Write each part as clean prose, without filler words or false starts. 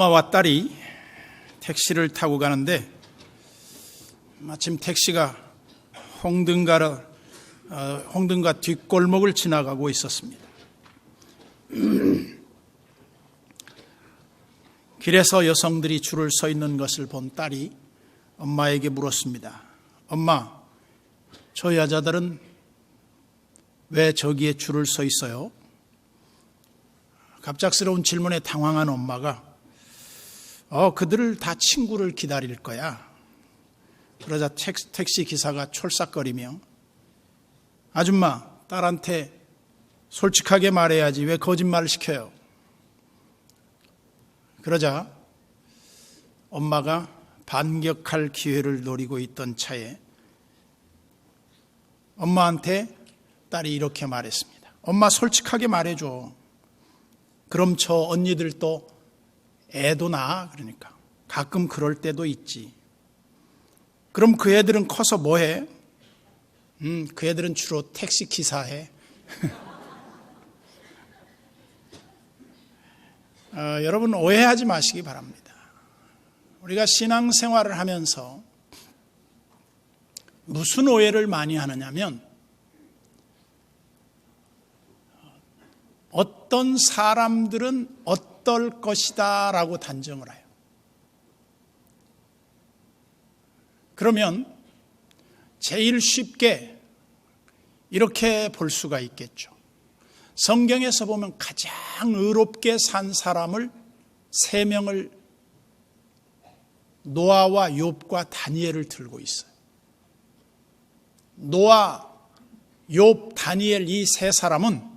엄마와 딸이 택시를 타고 가는데 마침 택시가 홍등가 뒷골목을 지나가고 있었습니다. 길에서 여성들이 줄을 서 있는 것을 본 딸이 엄마에게 물었습니다. 엄마, 저 여자들은 왜 저기에 줄을 서 있어요? 갑작스러운 질문에 당황한 엄마가 그들을 다 친구를 기다릴 거야. 그러자 택시 기사가 촐싹거리며 아줌마, 딸한테 솔직하게 말해야지 왜 거짓말을 시켜요? 그러자 엄마가 반격할 기회를 노리고 있던 차에 엄마한테 딸이 이렇게 말했습니다. 엄마, 솔직하게 말해줘. 그럼 저 언니들도 애도 낳아. 그러니까 가끔 그럴 때도 있지. 그럼 그 애들은 커서 뭐해? 그 애들은 주로 택시 기사해. 여러분 오해하지 마시기 바랍니다. 우리가 신앙생활을 하면서 무슨 오해를 많이 하느냐면 어떤 사람들은 어떨 것이다 라고 단정을 해요. 그러면 제일 쉽게 이렇게 볼 수가 있겠죠. 성경에서 보면 가장 의롭게 산 사람을 3명을 노아와 욥과 다니엘을 들고 있어요. 노아, 욥, 다니엘 이 3사람은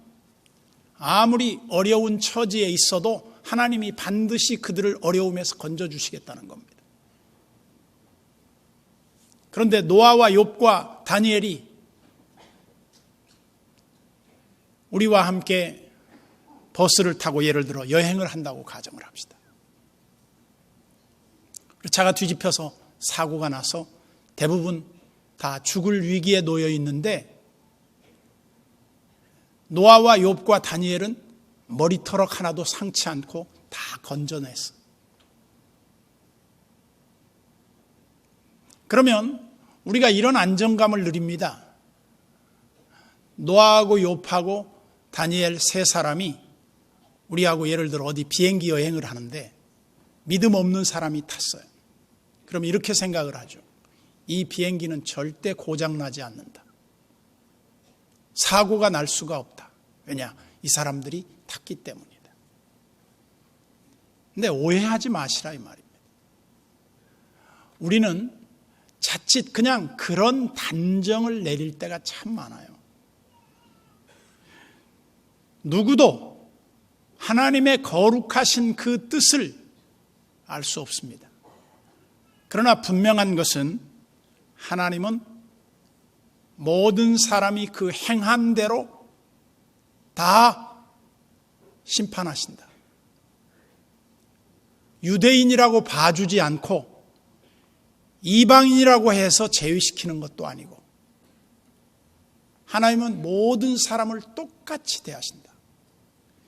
아무리 어려운 처지에 있어도 하나님이 반드시 그들을 어려움에서 건져주시겠다는 겁니다. 그런데 노아와 욥과 다니엘이 우리와 함께 버스를 타고 예를 들어 여행을 한다고 가정을 합시다. 차가 뒤집혀서 사고가 나서 대부분 다 죽을 위기에 놓여 있는데 노아와 욥과 다니엘은 머리털럭 하나도 상치 않고 다 건져냈어. 그러면 우리가 이런 안정감을 누립니다. 노아하고 욥하고 다니엘 3사람이 우리하고 예를 들어 어디 비행기 여행을 하는데 믿음 없는 사람이 탔어요. 그럼 이렇게 생각을 하죠. 이 비행기는 절대 고장나지 않는다. 사고가 날 수가 없다. 왜냐? 이 사람들이 탔기 때문이다. 근데 오해하지 마시라 이 말입니다. 우리는 자칫 그냥 그런 단정을 내릴 때가 참 많아요. 누구도 하나님의 거룩하신 그 뜻을 알 수 없습니다. 그러나 분명한 것은 하나님은 모든 사람이 그 행한 대로 다 심판하신다. 유대인이라고 봐주지 않고 이방인이라고 해서 제외시키는 것도 아니고 하나님은 모든 사람을 똑같이 대하신다.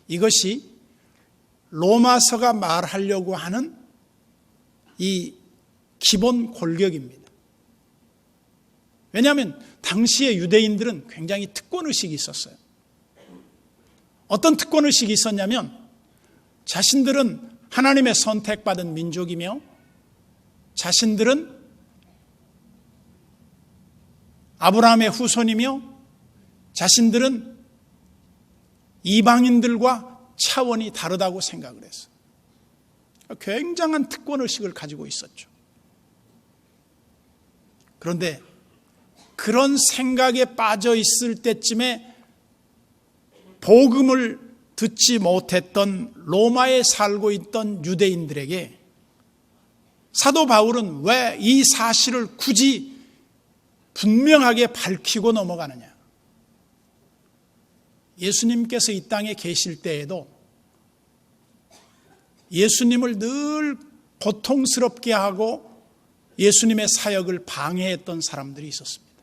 이것이 로마서가 말하려고 하는 이 기본 골격입니다. 왜냐하면 당시의 유대인들은 굉장히 특권의식이 있었어요. 어떤 특권의식이 있었냐면 자신들은 하나님의 선택받은 민족이며 자신들은 아브라함의 후손이며 자신들은 이방인들과 차원이 다르다고 생각을 했어요. 굉장한 특권의식을 가지고 있었죠. 그런데 그런 생각에 빠져 있을 때쯤에 복음을 듣지 못했던 로마에 살고 있던 유대인들에게 사도 바울은 왜 이 사실을 굳이 분명하게 밝히고 넘어가느냐? 예수님께서 이 땅에 계실 때에도 예수님을 늘 고통스럽게 하고 예수님의 사역을 방해했던 사람들이 있었습니다.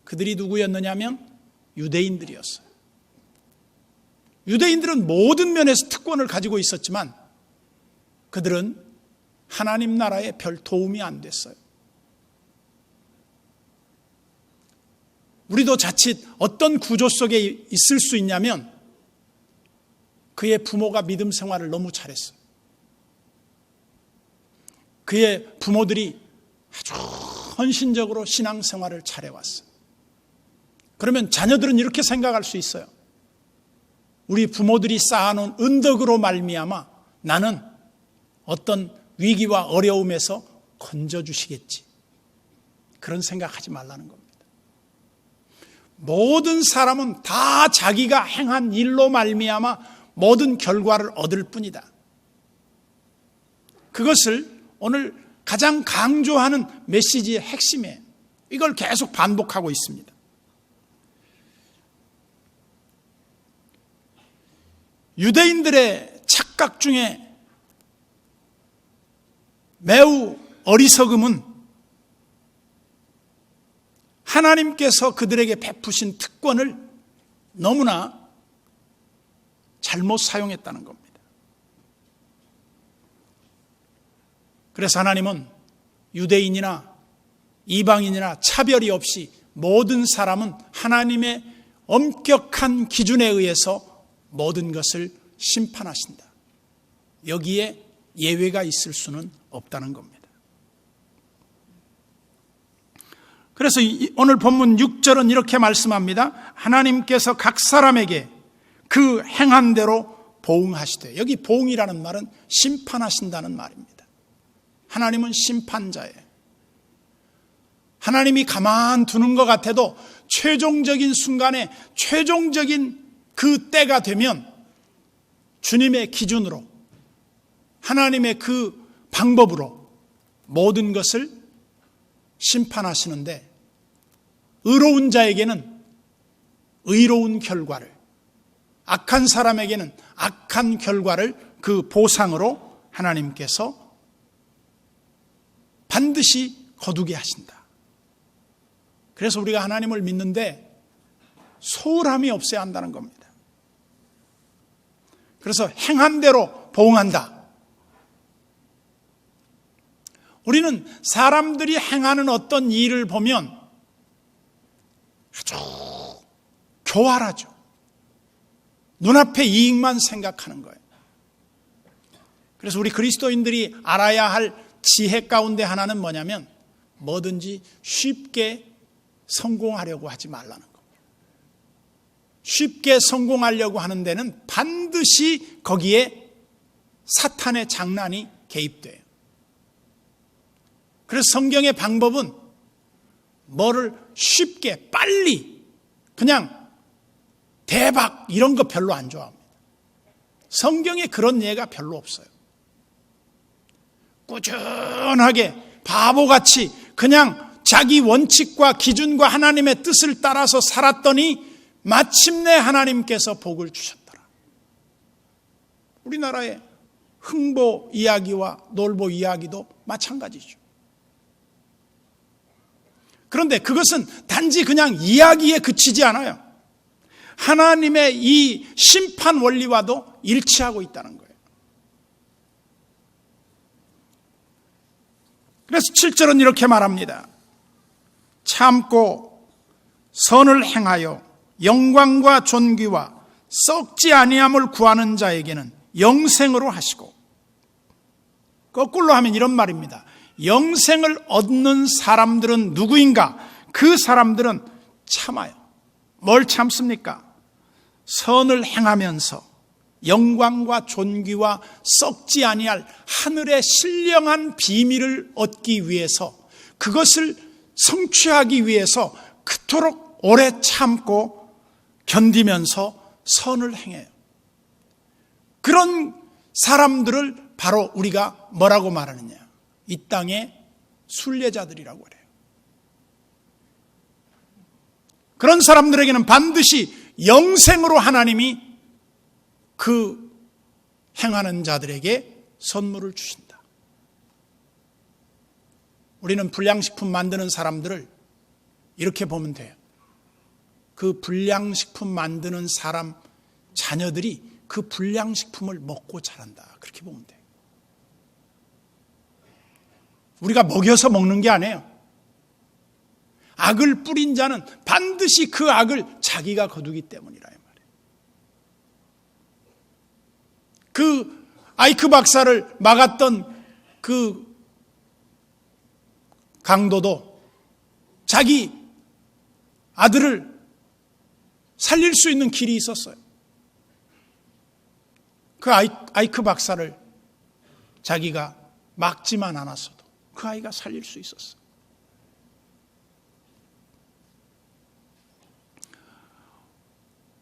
그들이 누구였느냐면 유대인들이었어요. 유대인들은 모든 면에서 특권을 가지고 있었지만 그들은 하나님 나라에 별 도움이 안 됐어요. 우리도 자칫 어떤 구조 속에 있을 수 있냐면 그의 부모가 믿음 생활을 너무 잘했어요. 그의 부모들이 아주 헌신적으로 신앙생활을 잘해왔어요. 그러면 자녀들은 이렇게 생각할 수 있어요. 우리 부모들이 쌓아놓은 은덕으로 말미암아 나는 어떤 위기와 어려움에서 건져주시겠지. 그런 생각하지 말라는 겁니다. 모든 사람은 다 자기가 행한 일로 말미암아 모든 결과를 얻을 뿐이다. 그것을 오늘 가장 강조하는 메시지의 핵심이에요. 이걸 계속 반복하고 있습니다. 유대인들의 착각 중에 매우 어리석음은 하나님께서 그들에게 베푸신 특권을 너무나 잘못 사용했다는 겁니다. 그래서 하나님은 유대인이나 이방인이나 차별이 없이 모든 사람은 하나님의 엄격한 기준에 의해서 모든 것을 심판하신다. 여기에 예외가 있을 수는 없다는 겁니다. 그래서 오늘 본문 6절은 이렇게 말씀합니다. 하나님께서 각 사람에게 그 행한 대로 보응하시되, 여기 보응이라는 말은 심판하신다는 말입니다. 하나님은 심판자예요. 하나님이 가만두는 것 같아도 최종적인 순간에 최종적인 그 때가 되면 주님의 기준으로 하나님의 그 방법으로 모든 것을 심판하시는데, 의로운 자에게는 의로운 결과를, 악한 사람에게는 악한 결과를 그 보상으로 하나님께서 반드시 거두게 하신다. 그래서 우리가 하나님을 믿는데 소홀함이 없어야 한다는 겁니다. 그래서 행한 대로 보응한다. 우리는 사람들이 행하는 어떤 일을 보면 아주 교활하죠. 눈앞의 이익만 생각하는 거예요. 그래서 우리 그리스도인들이 알아야 할 지혜 가운데 하나는 뭐냐면 뭐든지 쉽게 성공하려고 하지 말라는 겁니다. 쉽게 성공하려고 하는 데는 반드시 거기에 사탄의 장난이 개입돼요. 그래서 성경의 방법은 뭐를 쉽게 빨리 그냥 대박 이런 거 별로 안 좋아합니다. 성경에 그런 예가 별로 없어요. 꾸준하게 바보같이 그냥 자기 원칙과 기준과 하나님의 뜻을 따라서 살았더니 마침내 하나님께서 복을 주셨더라. 우리나라의 흥보 이야기와 놀보 이야기도 마찬가지죠. 그런데 그것은 단지 그냥 이야기에 그치지 않아요. 하나님의 이 심판 원리와도 일치하고 있다는 거예요. 그래서 7절은 이렇게 말합니다. 참고 선을 행하여 영광과 존귀와 썩지 아니함을 구하는 자에게는 영생으로 하시고, 거꾸로 하면 이런 말입니다. 영생을 얻는 사람들은 누구인가? 그 사람들은 참아요. 뭘 참습니까? 선을 행하면서 영광과 존귀와 썩지 아니할 하늘의 신령한 비밀을 얻기 위해서, 그것을 성취하기 위해서 그토록 오래 참고 견디면서 선을 행해요. 그런 사람들을 바로 우리가 뭐라고 말하느냐? 이 땅의 순례자들이라고 그래요. 그런 사람들에게는 반드시 영생으로 하나님이 그 행하는 자들에게 선물을 주신다. 우리는 불량식품 만드는 사람들을 이렇게 보면 돼요. 그 불량식품 만드는 사람 자녀들이 그 불량식품을 먹고 자란다. 그렇게 보면 돼요. 우리가 먹여서 먹는 게 아니에요. 악을 뿌린 자는 반드시 그 악을 자기가 거두기 때문이라 이 말이에요. 그 아이크 박사를 막았던 그 강도도 자기 아들을 살릴 수 있는 길이 있었어요. 그 아이크 박사를 자기가 막지만 않았어도 그 아이가 살릴 수 있었어요.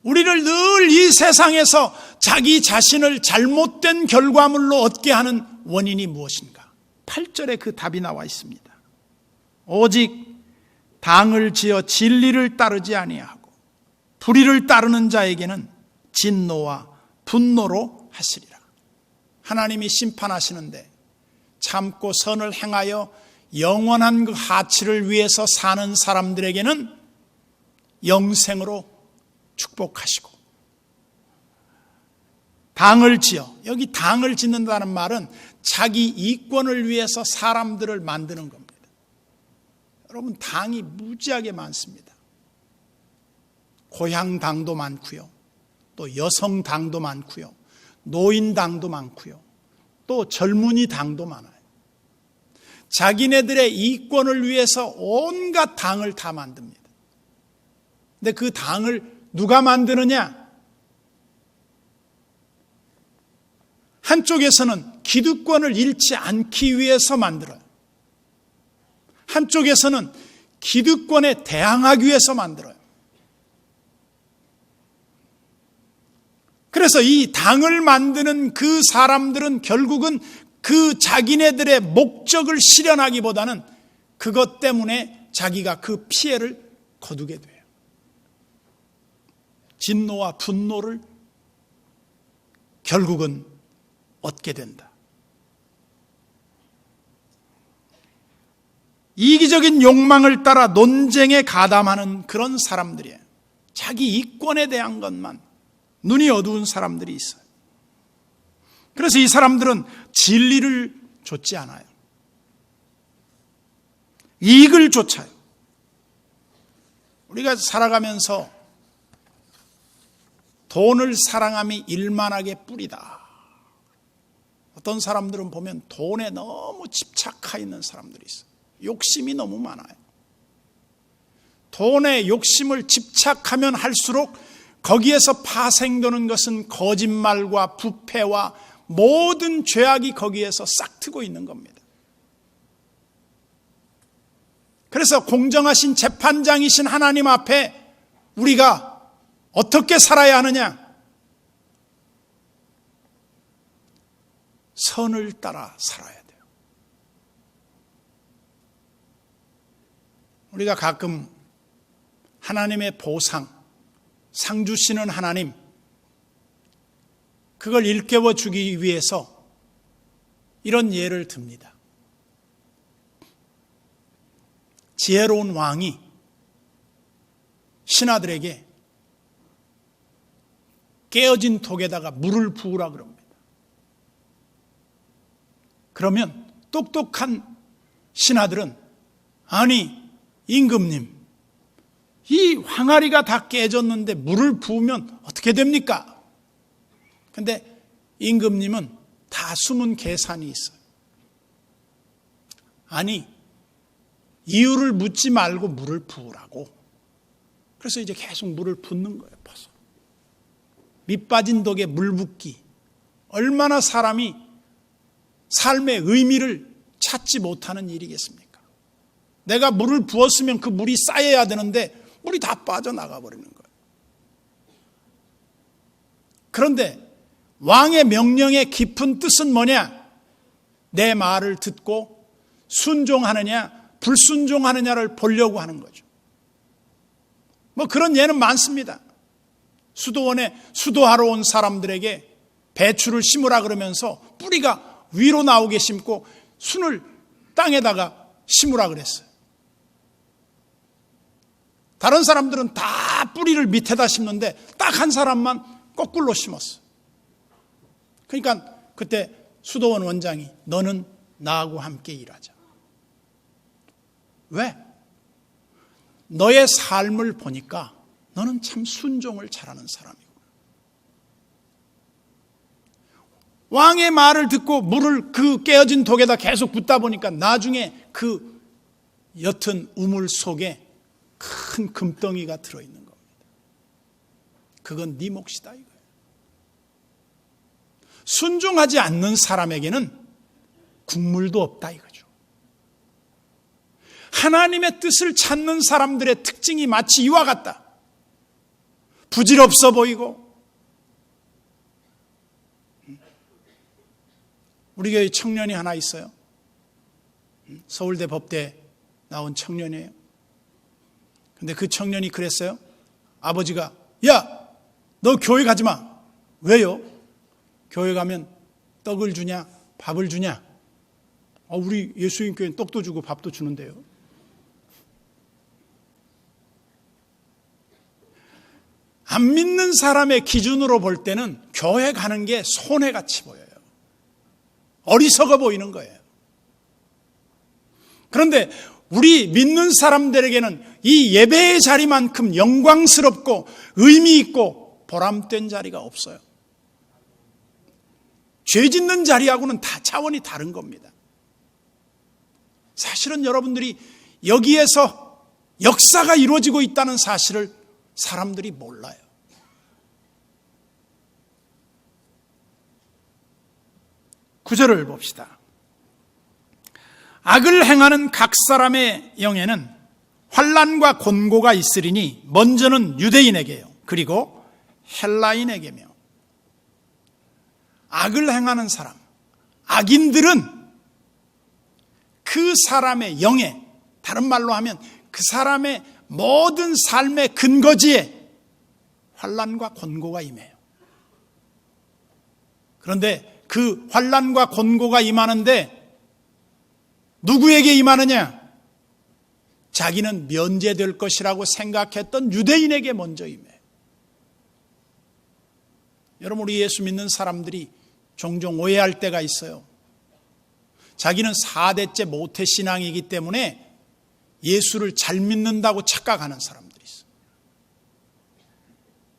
우리를 늘 이 세상에서 자기 자신을 잘못된 결과물로 얻게 하는 원인이 무엇인가? 8절에 그 답이 나와 있습니다. 오직 당을 지어 진리를 따르지 아니하고 불의를 따르는 자에게는 진노와 분노로 하시리라. 하나님이 심판하시는데 참고 선을 행하여 영원한 그 하치를 위해서 사는 사람들에게는 영생으로 축복하시고, 당을 지어, 여기 당을 짓는다는 말은 자기 이권을 위해서 사람들을 만드는 겁니다. 여러분, 당이 무지하게 많습니다. 고향당도 많고요, 또 여성당도 많고요, 노인당도 많고요, 또 젊은이당도 많아요. 자기네들의 이권을 위해서 온갖 당을 다 만듭니다. 근데 그 당을 누가 만드느냐? 한쪽에서는 기득권을 잃지 않기 위해서 만들어요. 한쪽에서는 기득권에 대항하기 위해서 만들어요. 그래서 이 당을 만드는 그 사람들은 결국은 그 자기네들의 목적을 실현하기보다는 그것 때문에 자기가 그 피해를 거두게 돼요. 진노와 분노를 결국은 얻게 된다. 이기적인 욕망을 따라 논쟁에 가담하는 그런 사람들이에요. 자기 이권에 대한 것만 눈이 어두운 사람들이 있어요. 그래서 이 사람들은 진리를 좇지 않아요. 이익을 좇아요. 우리가 살아가면서 돈을 사랑함이 일만하게 뿌리다. 어떤 사람들은 보면 돈에 너무 집착해 있는 사람들이 있어요. 욕심이 너무 많아요. 돈에 욕심을 집착하면 할수록 거기에서 파생되는 것은 거짓말과 부패와 모든 죄악이 거기에서 싹트고 있는 겁니다. 그래서 공정하신 재판장이신 하나님 앞에 우리가 어떻게 살아야 하느냐? 선을 따라 살아야 돼요. 우리가 가끔 하나님의 보상, 상 주시는 하나님, 그걸 일깨워 주기 위해서 이런 예를 듭니다. 지혜로운 왕이 신하들에게 깨어진 톡에다가 물을 부으라 그럽니다. 그러면 똑똑한 신하들은, 아니 임금님, 이 항아리가 다 깨졌는데 물을 부으면 어떻게 됩니까? 근데 임금님은 다 숨은 계산이 있어요. 아니, 이유를 묻지 말고 물을 부으라고. 그래서 이제 계속 물을 붓는 거예요. 벌써 밑 빠진 독에 물 붓기, 얼마나 사람이 삶의 의미를 찾지 못하는 일이겠습니까? 내가 물을 부었으면 그 물이 쌓여야 되는데 물이 다 빠져나가 버리는 거예요. 그런데 왕의 명령의 깊은 뜻은 뭐냐? 내 말을 듣고 순종하느냐 불순종하느냐를 보려고 하는 거죠. 뭐 그런 예는 많습니다. 수도원에 수도하러 온 사람들에게 배추를 심으라 그러면서 뿌리가 위로 나오게 심고 순을 땅에다가 심으라 그랬어요. 다른 사람들은 다 뿌리를 밑에다 심는데 딱 한 사람만 거꾸로 심었어. 그러니까 그때 수도원 원장이 너는 나하고 함께 일하자. 왜? 너의 삶을 보니까 너는 참 순종을 잘하는 사람이구나. 왕의 말을 듣고 물을 그 깨어진 독에다 계속 붓다 보니까 나중에 그 옅은 우물 속에 큰 금덩이가 들어있는 겁니다. 그건 네 몫이다 이거예요. 순종하지 않는 사람에게는 국물도 없다 이거죠. 하나님의 뜻을 찾는 사람들의 특징이 마치 이와 같다. 부질없어 보이고, 우리 교회 청년이 하나 있어요. 서울대 법대 나온 청년이에요. 근데 그 청년이 그랬어요. 아버지가, 야, 너 교회 가지 마. 왜요? 교회 가면 떡을 주냐, 밥을 주냐? 우리 예수님 교회는 떡도 주고 밥도 주는데요. 안 믿는 사람의 기준으로 볼 때는 교회 가는 게 손해같이 보여요. 어리석어 보이는 거예요. 그런데 우리 믿는 사람들에게는 이 예배의 자리만큼 영광스럽고 의미 있고 보람된 자리가 없어요. 죄 짓는 자리하고는 다 차원이 다른 겁니다. 사실은 여러분들이 여기에서 역사가 이루어지고 있다는 사실을 사람들이 몰라요. 구절을 봅시다. 악을 행하는 각 사람의 영에는 환난과 곤고가 있으리니 먼저는 유대인에게요. 그리고 헬라인에게며. 악을 행하는 사람, 악인들은 그 사람의 영에, 다른 말로 하면 그 사람의 모든 삶의 근거지에 환난과 곤고가 임해요. 그런데 그 환난과 곤고가 임하는데 누구에게 임하느냐? 자기는 면제될 것이라고 생각했던 유대인에게 먼저 임해요. 여러분, 우리 예수 믿는 사람들이 종종 오해할 때가 있어요. 자기는 4대째 모태신앙이기 때문에 예수를 잘 믿는다고 착각하는 사람들이 있어요.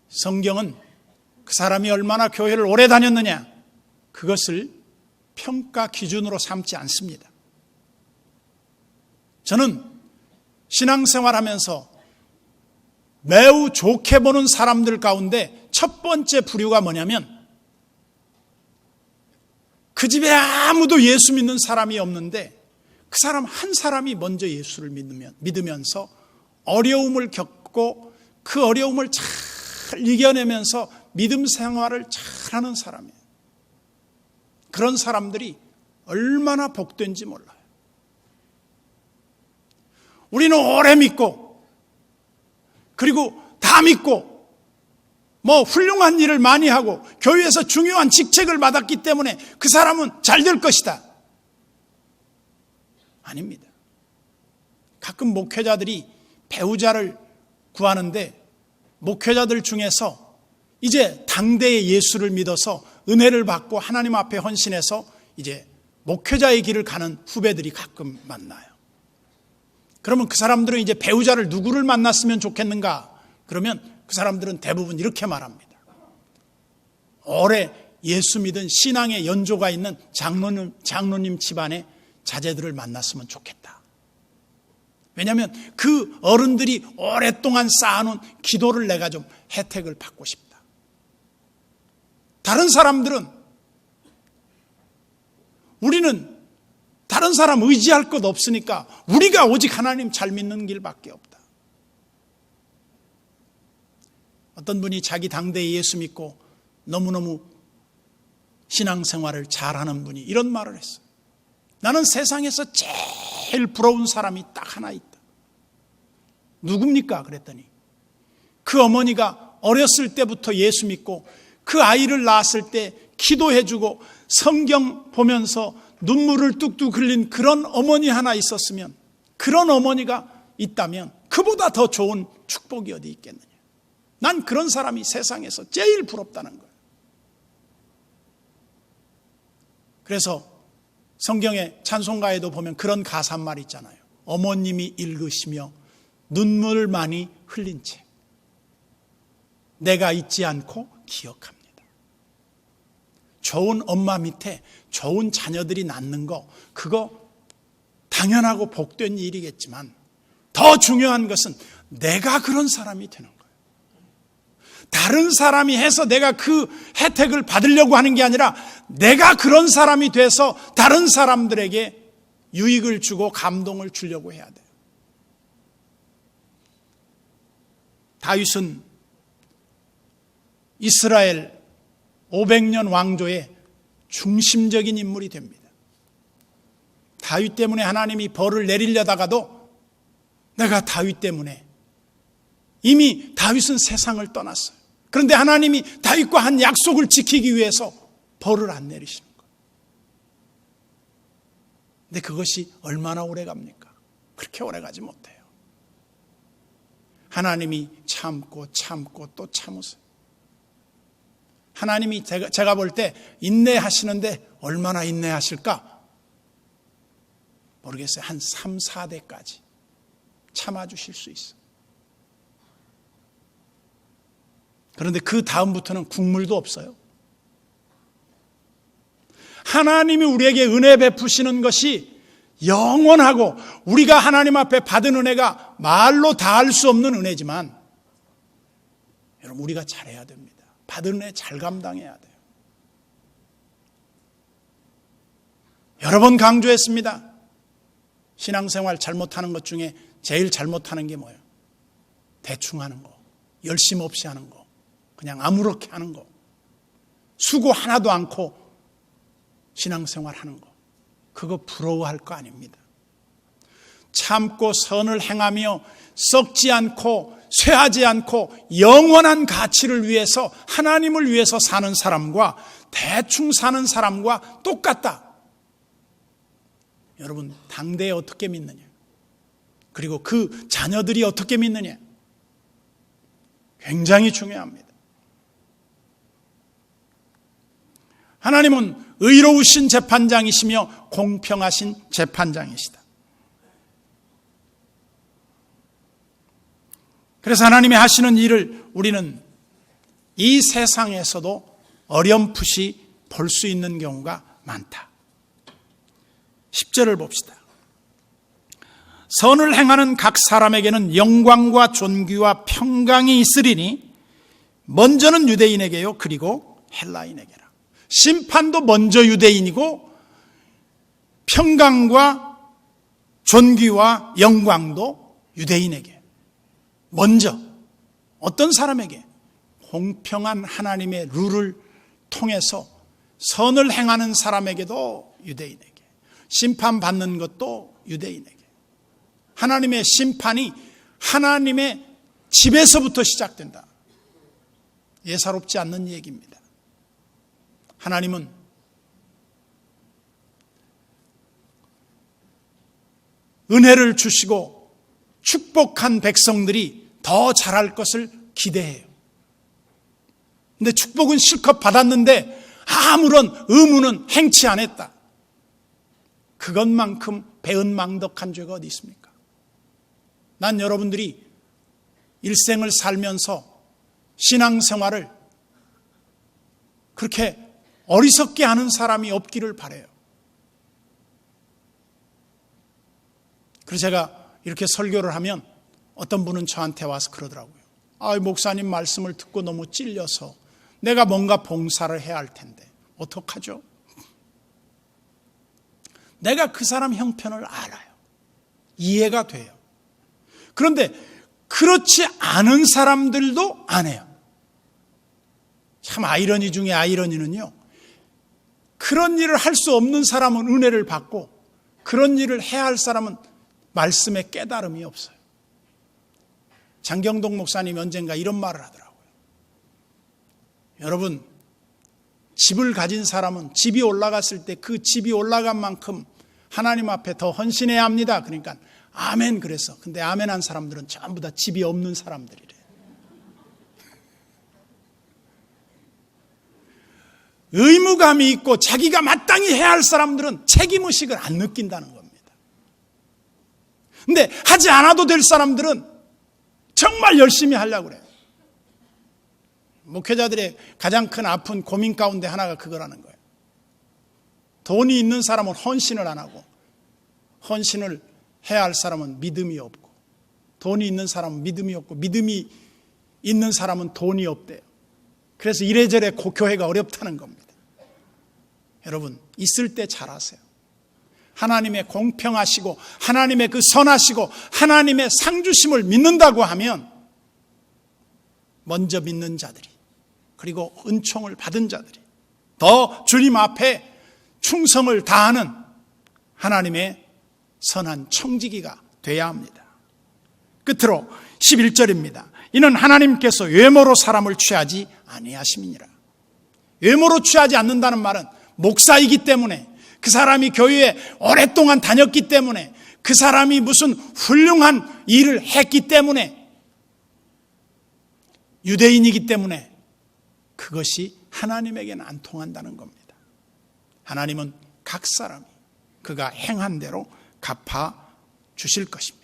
성경은 그 사람이 얼마나 교회를 오래 다녔느냐, 그것을 평가 기준으로 삼지 않습니다. 저는 신앙생활하면서 매우 좋게 보는 사람들 가운데 첫 번째 부류가 뭐냐면, 그 집에 아무도 예수 믿는 사람이 없는데 그 사람 한 사람이 먼저 예수를 믿으면서 어려움을 겪고 그 어려움을 잘 이겨내면서 믿음 생활을 잘하는 사람이에요. 그런 사람들이 얼마나 복된지 몰라요. 우리는 오래 믿고, 그리고 다 믿고, 훌륭한 일을 많이 하고 교회에서 중요한 직책을 받았기 때문에 그 사람은 잘 될 것이다. 아닙니다. 가끔 목회자들이 배우자를 구하는데 목회자들 중에서 이제 당대의 예수를 믿어서 은혜를 받고 하나님 앞에 헌신해서 이제 목회자의 길을 가는 후배들이 가끔 만나요. 그러면 그 사람들은 이제 배우자를 누구를 만났으면 좋겠는가? 그러면 그 사람들은 대부분 이렇게 말합니다. 오래 예수 믿은 신앙의 연조가 있는 장로님 집안의 자제들을 만났으면 좋겠다. 왜냐하면 그 어른들이 오랫동안 쌓아놓은 기도를 내가 좀 혜택을 받고 싶다. 다른 사람들은, 우리는 다른 사람 의지할 것 없으니까 우리가 오직 하나님 잘 믿는 길밖에 없다. 어떤 분이 자기 당대에 예수 믿고 너무너무 신앙생활을 잘하는 분이 이런 말을 했어요. 나는 세상에서 제일 부러운 사람이 딱 하나 있다. 누굽니까? 그랬더니 그 어머니가 어렸을 때부터 예수 믿고 그 아이를 낳았을 때 기도해주고 성경 보면서 눈물을 뚝뚝 흘린 그런 어머니 하나 있었으면, 그런 어머니가 있다면 그보다 더 좋은 축복이 어디 있겠느냐. 난 그런 사람이 세상에서 제일 부럽다는 거예요. 그래서 성경의 찬송가에도 보면 그런 가사말 있잖아요. 어머님이 읽으시며 눈물을 많이 흘린 책. 내가 잊지 않고 기억합니다. 좋은 엄마 밑에 좋은 자녀들이 낳는 거, 그거 당연하고 복된 일이겠지만 더 중요한 것은 내가 그런 사람이 되는 거예요. 다른 사람이 해서 내가 그 혜택을 받으려고 하는 게 아니라 내가 그런 사람이 돼서 다른 사람들에게 유익을 주고 감동을 주려고 해야 돼요. 다윗은 이스라엘 500년 왕조의 중심적인 인물이 됩니다. 다윗 때문에 하나님이 벌을 내리려다가도 내가 다윗 때문에, 이미 다윗은 세상을 떠났어요. 그런데 하나님이 다윗과 한 약속을 지키기 위해서 벌을 안 내리시는 거예요. 근데 그것이 얼마나 오래 갑니까? 그렇게 오래 가지 못해요. 하나님이 참고 또 참으세요. 하나님이 제가 볼 때 인내하시는데 얼마나 인내하실까? 모르겠어요. 한 3, 4대까지 참아주실 수 있어요. 그런데 그 다음부터는 국물도 없어요. 하나님이 우리에게 은혜 베푸시는 것이 영원하고 우리가 하나님 앞에 받은 은혜가 말로 다할 수 없는 은혜지만, 여러분, 우리가 잘해야 됩니다. 받은 은혜 잘 감당해야 돼요. 여러 번 강조했습니다. 신앙생활 잘못하는 것 중에 제일 잘못하는 게 뭐예요? 대충 하는 거, 열심 없이 하는 거, 그냥 아무렇게 하는 거, 수고 하나도 않고 신앙생활 하는 거, 그거 부러워할 거 아닙니다. 참고 선을 행하며 썩지 않고 쇠하지 않고 영원한 가치를 위해서, 하나님을 위해서 사는 사람과 대충 사는 사람과 똑같다. 여러분, 당대에 어떻게 믿느냐, 그리고 그 자녀들이 어떻게 믿느냐, 굉장히 중요합니다. 하나님은 의로우신 재판장이시며 공평하신 재판장이시다. 그래서 하나님이 하시는 일을 우리는 이 세상에서도 어렴풋이 볼 수 있는 경우가 많다. 10절을 봅시다. 선을 행하는 각 사람에게는 영광과 존귀와 평강이 있으리니 먼저는 유대인에게요, 그리고 헬라인에게라. 심판도 먼저 유대인이고 평강과 존귀와 영광도 유대인에게. 먼저 어떤 사람에게? 공평한 하나님의 룰을 통해서 선을 행하는 사람에게도 유대인에게, 심판받는 것도 유대인에게. 하나님의 심판이 하나님의 집에서부터 시작된다. 예사롭지 않는 얘기입니다. 하나님은 은혜를 주시고 축복한 백성들이 더 잘할 것을 기대해요. 근데 축복은 실컷 받았는데 아무런 의무는 행치 안 했다. 그것만큼 배은망덕한 죄가 어디 있습니까? 난 여러분들이 일생을 살면서 신앙생활을 그렇게 어리석게 하는 사람이 없기를 바라요. 그래서 제가 이렇게 설교를 하면 어떤 분은 저한테 와서 그러더라고요. 목사님 말씀을 듣고 너무 찔려서 내가 뭔가 봉사를 해야 할 텐데 어떡하죠? 내가 그 사람 형편을 알아요. 이해가 돼요. 그런데 그렇지 않은 사람들도 안 해요. 참 아이러니 중에 아이러니는요, 그런 일을 할 수 없는 사람은 은혜를 받고 그런 일을 해야 할 사람은 말씀의 깨달음이 없어요. 장경동 목사님 언젠가 이런 말을 하더라고요. 여러분, 집을 가진 사람은 집이 올라갔을 때 그 집이 올라간 만큼 하나님 앞에 더 헌신해야 합니다. 그러니까 아멘 그랬어. 근데 아멘한 사람들은 전부 다 집이 없는 사람들이래. 의무감이 있고 자기가 마땅히 해야 할 사람들은 책임의식을 안 느낀다는 겁니다. 근데 하지 않아도 될 사람들은 정말 열심히 하려고 그래요. 목회자들의 가장 큰 아픈 고민 가운데 하나가 그거라는 거예요. 돈이 있는 사람은 헌신을 안 하고, 헌신을 해야 할 사람은 믿음이 없고, 돈이 있는 사람은 믿음이 없고, 믿음이 있는 사람은 돈이 없대요. 그래서 이래저래 교회가 어렵다는 겁니다. 여러분, 있을 때 잘하세요. 하나님의 공평하시고 하나님의 그 선하시고 하나님의 상주심을 믿는다고 하면 먼저 믿는 자들이, 그리고 은총을 받은 자들이 더 주님 앞에 충성을 다하는 하나님의 선한 청지기가 돼야 합니다. 끝으로 11절입니다. 이는 하나님께서 외모로 사람을 취하지 아니하심이니라. 외모로 취하지 않는다는 말은 목사이기 때문에, 그 사람이 교회에 오랫동안 다녔기 때문에, 그 사람이 무슨 훌륭한 일을 했기 때문에, 유대인이기 때문에 그것이 하나님에게는 안 통한다는 겁니다. 하나님은 각 사람이 그가 행한 대로 갚아 주실 것입니다.